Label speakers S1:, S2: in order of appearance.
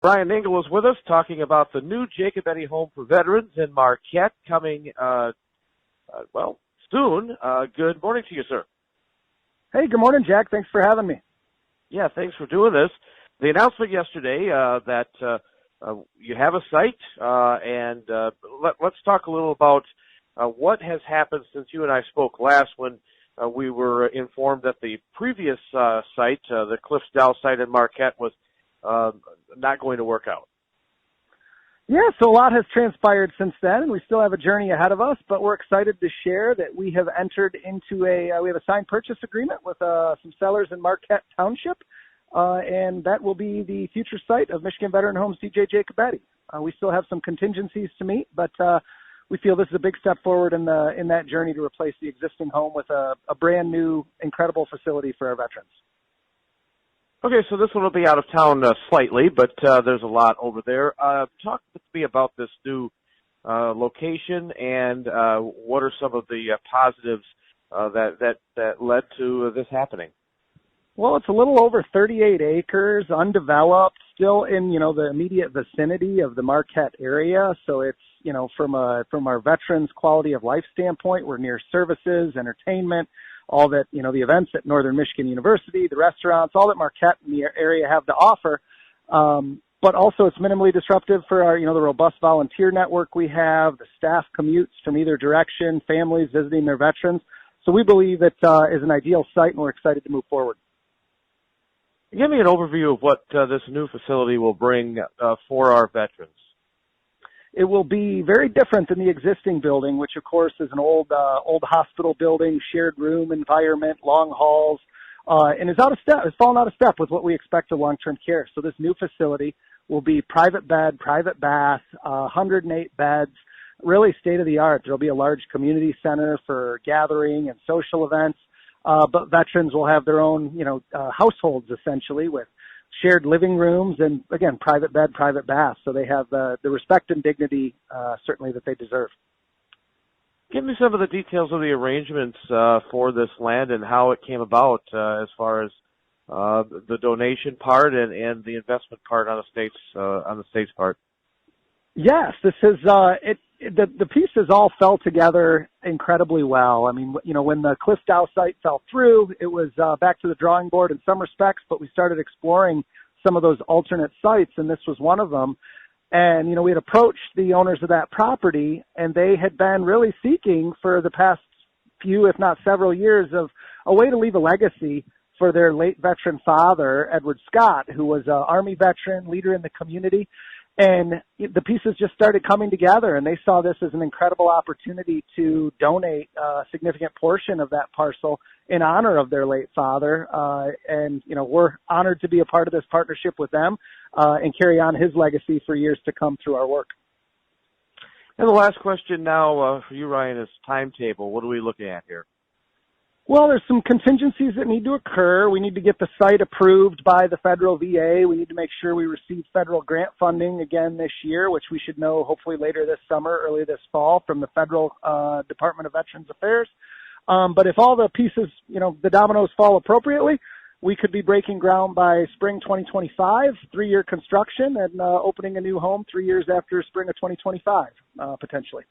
S1: Brian Engle is with us talking about the new Jacobetti Home for Veterans in Marquette coming, soon. Good morning to you, sir.
S2: Hey, good morning, Jack. Thanks for having me.
S1: Yeah, thanks for doing this. The announcement yesterday that you have a site, and let's talk a little about what has happened since you and I spoke last when we were informed that the previous site, the Cliffsdale site in Marquette, was not going to work out.
S2: Yeah, so a lot has transpired since then, and we still have a journey ahead of us, but we're excited to share that we have entered into we have a signed purchase agreement with some sellers in Marquette Township, and that will be the future site of Michigan Veteran Home C.J. Jacobetti. We still have some contingencies to meet, but we feel this is a big step forward in that journey to replace the existing home with a brand new, incredible facility for our veterans.
S1: Okay, so this one will be out of town slightly, but there's a lot over there. Talk to me about this new location and what are some of the positives that led to this happening.
S2: Well, it's a little over 38 acres, undeveloped, still in the immediate vicinity of the Marquette area. So it's from our veterans' quality of life standpoint, we're near services, entertainment, all that, the events at Northern Michigan University, the restaurants, all that Marquette and the area have to offer. But also it's minimally disruptive for our, the robust volunteer network we have, the staff commutes from either direction, families visiting their veterans. So we believe it is an ideal site, and we're excited to move forward.
S1: Give me an overview of what this new facility will bring for our veterans.
S2: It will be very different than the existing building, which of course is an old hospital building, shared room environment, long halls, and has fallen out of step with what we expect of long-term care. So this new facility will be private bed, private bath, 108 beds, really state-of-the-art. There'll be a large community center for gathering and social events, but veterans will have their own, households essentially with shared living rooms and, again, private bed, private bath. So they have the respect and dignity, certainly, that they deserve.
S1: Give me some of the details of the arrangements for this land and how it came about as far as the donation part and the investment part on the state's part.
S2: Yes, this is the pieces all fell together incredibly well. I mean, when the Cliffsdale site fell through, it was back to the drawing board in some respects, but we started exploring some of those alternate sites, and this was one of them. And, we had approached the owners of that property, and they had been really seeking for the past few, if not several years, of a way to leave a legacy for their late veteran father, Edward Scott, who was an Army veteran, leader in the community. And the pieces just started coming together, and they saw this as an incredible opportunity to donate a significant portion of that parcel in honor of their late father. And we're honored to be a part of this partnership with them and carry on his legacy for years to come through our work.
S1: And the last question now for you, Ryan, is timetable. What are we looking at here?
S2: Well, there's some contingencies that need to occur. We need to get the site approved by the federal VA. We need to make sure we receive federal grant funding again this year, which we should know hopefully later this summer, early this fall from the federal Department of Veterans Affairs. But if all the pieces, the dominoes fall appropriately, we could be breaking ground by spring 2025, 3-year construction, and opening a new home 3 years after spring of 2025, potentially.